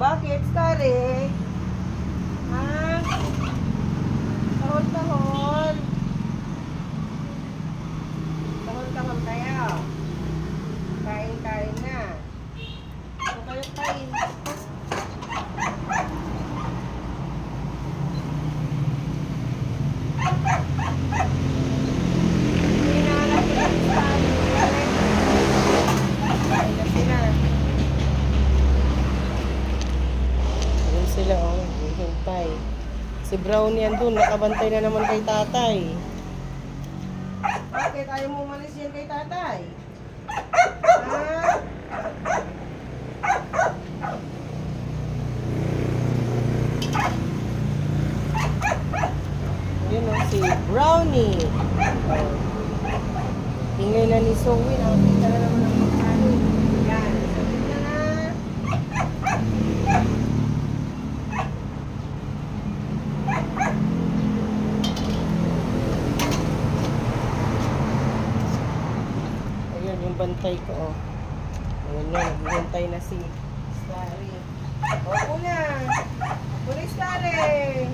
Bakit, Starry? Ha? Tahol-tahol. Tahol-tahol kayo. Kain-kain na. Ano kayo kain? Sila hintay. Si Brownie yan dun, nakabantay na naman kay tatay. Bakit ayaw mo umalis yan kay tatay? Ha? Yun o, si Brownie. Ingay na ni Zoe, nakakita na naman ang pagkain. Yan, sabi na na. Ayan yung bantay ko, oh. Ayan na, naghihintay na si Starry. Opo na. Huli, Starry.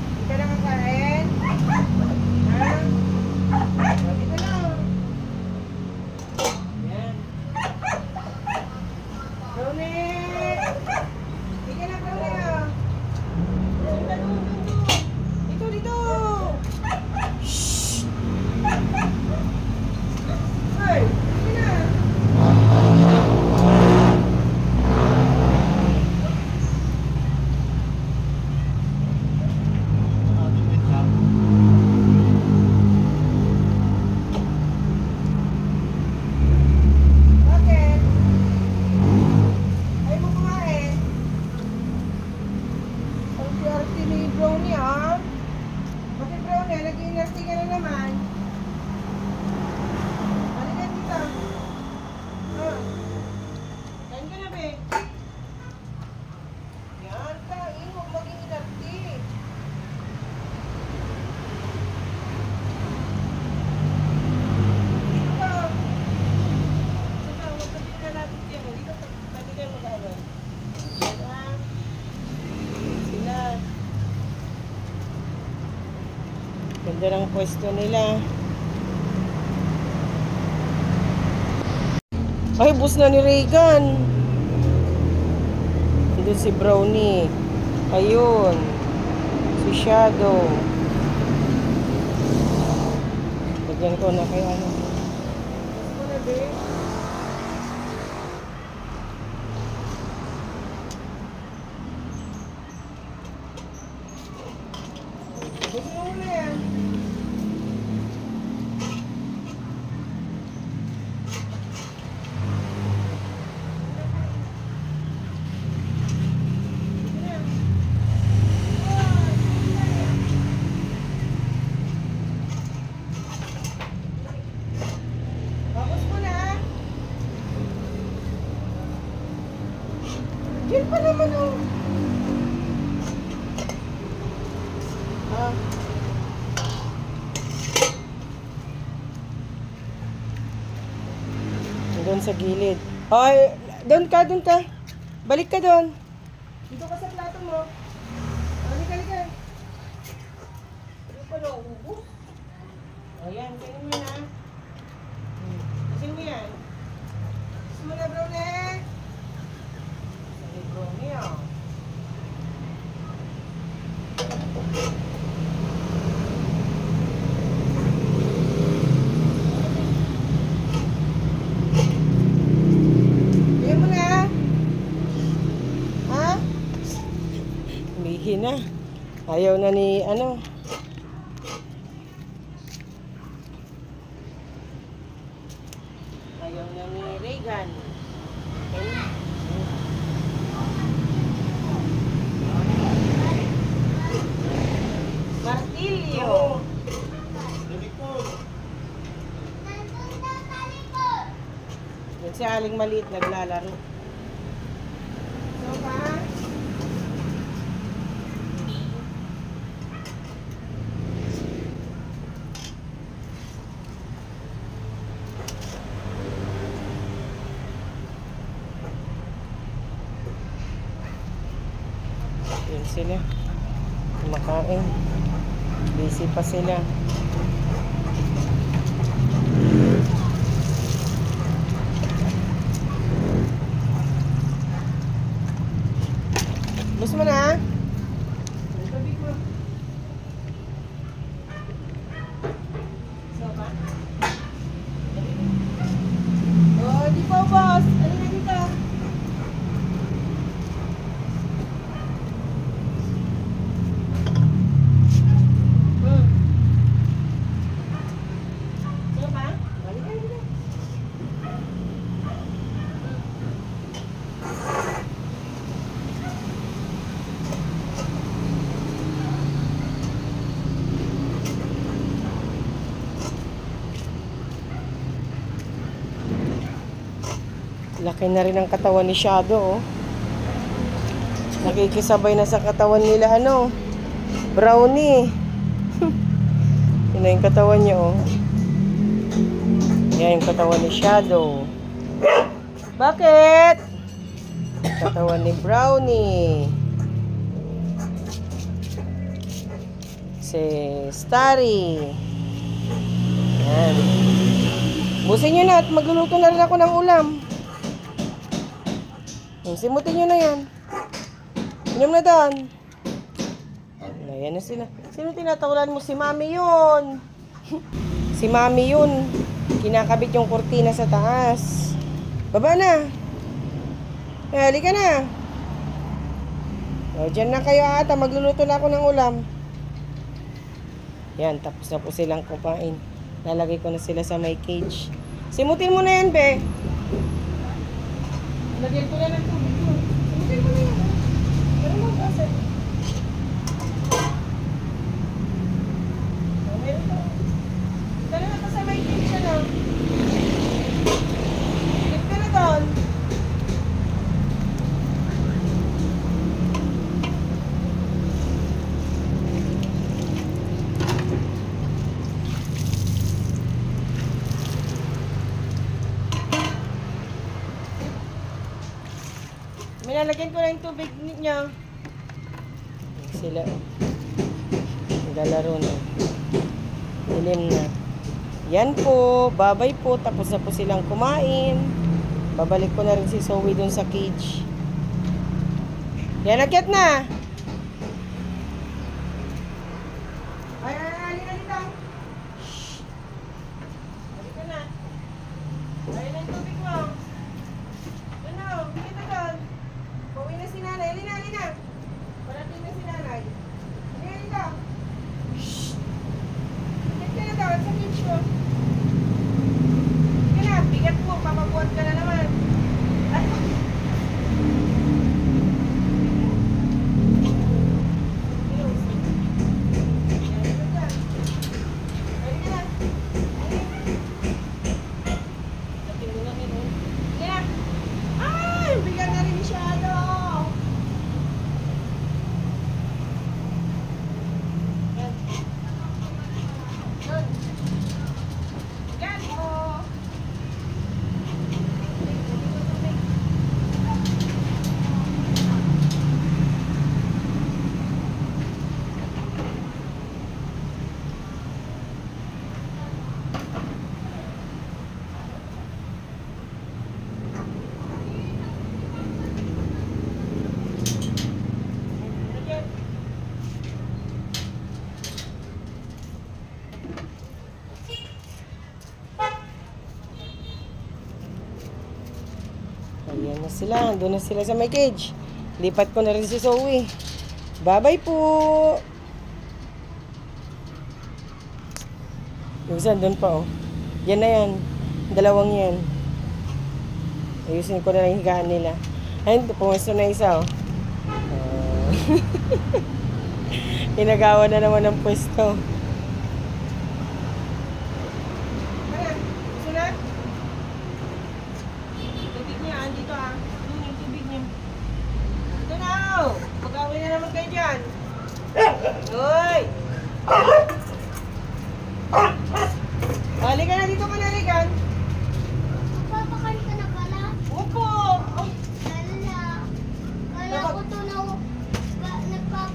Hindi ka na kakain? Ha? Dito na. Ayan. Brownie! Hindi ka na, Brownie, ah. Dito, dito. Shhh! Hey, hindi na. Bakit? Ayaw mo kumain? Ang swerte ni Brownie, ah. Bakit, Brownie? Nag-iinasti ka na naman. Halika dito. Kain ka na, be. Yan, kain. Huwag maging inarti. Dito ka. Sige, huwag ka dito na natin siya. Dito, pati kayo mag-aaral. Yan, ah. Sila. Ganda ng pwesto nila. Ay, bus na ni Reagan. Ito si Brownie. Ayun. Si Shadow. Lagyan ko na kay ano. Bus mo na, be. Bus mo na yan. Tapos mo na. Diyan pa naman, oh. Ah. Doon sa gilid. Ay, doon ka, doon ka. Balik ka doon. Dito ka sa plato mo. Halika, halika. Ano pa na ubos? Ayan, kainin mo na. Kasin mo yan. Kasin mo na, Brownie. Sabi, Brownie, oh. Kain mo na. Ha? Umihi na. Ayaw na ni, ano. Ayaw na ni Reagan. Okay. Martilyo. Yan si Aling maliit naglalaro. So pa? sila. Kumakain. Busy pa sila. Bus mo na. Oh, di po, boss. Ano na dito? Sino pa? Balik ka dito. Laki na rin ang katawan ni Shadow, oh. Nakikisabay na sa katawan nila, ano, Brownie. Yun na yung katawan niya, oh. Yan yung katawan ni Shadow. Bakit? Katawan ni Brownie. Si Starry. Yan. Busin nyo na at magluluto na rin ako ng ulam. Simutin nyo na yan. Inyom na doon. Ayan na sila. Sino tinatawalan mo? Si Mami yun. Si Mami yun. Kinakabit yung kurtina sa taas. Baba na. Halika na. O, dyan na kayo ata. Magluluto na ako ng ulam. Yan, tapos na po silang kumain. Lalagay ko na sila sa my cage. Simutin mo na yan, be. Lagyan ko na ng tubig mo. Simutin mo na yan. Pero mag-asal. Meron to. Dala na to sa my cage siya na. Click ka na doon. Minalagyan ko na yung tubig niya. Sila. Naglalaro na. Dilim na. Yan po. Babay po. Tapos na po silang kumain. Babalik ko na rin si Zoe dun sa cage. Yan, akyat na. Ay, halika dito. Halika na. Ayun na yung tubig mo. Ano? Kita doon. Pauwi na si nanay. Alina, alina. Parating na si nanay. Alina, alina. Shhh. Bigat ka na daw. Sa beach mo. Bigat na. Bigat mo. Papabuhat ka na naman. Bigat na rin masyado. Yan. Yan. Bigat mo. Ayan na sila. Doon na sila sa my cage. Lipat ko na rin si Zoe. Bye-bye po. Yung isa doon pa, oh. Yan na yan. Dalawang yan. Ayusin ko na lang yung higaan nila. Ayun, pumesto na isa, oh. Inagawa na naman ng pwesto. Tubig niya, andito ah. Yung tubig niya. Ito na, oh. Pag-awin na naman kayo dyan. Hoy! Halika na dito ka na, Regan. Papakali ka na pala? Opo! Lala. Kala ko to na nagpapakali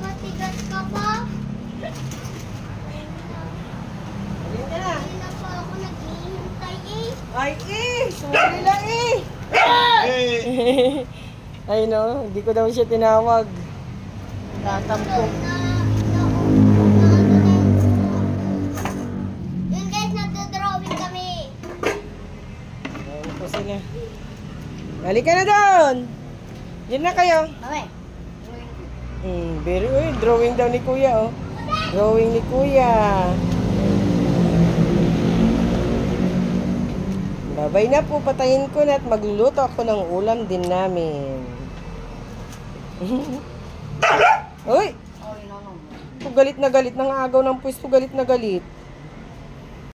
Ay no, hindi ko daw siya tinawag. Tatampok. Yun guys, nagdodrawing kami. Ayun po sila. Halika na doon. Diyan na kayo. Okay. Drawing daw ni Kuya, oh. Drawing ni Kuya. Babay na po, patayin ko na at magluluto ako ng ulam din namin. Uy! Galit na galit, nang agaw ng pwesto, galit na galit.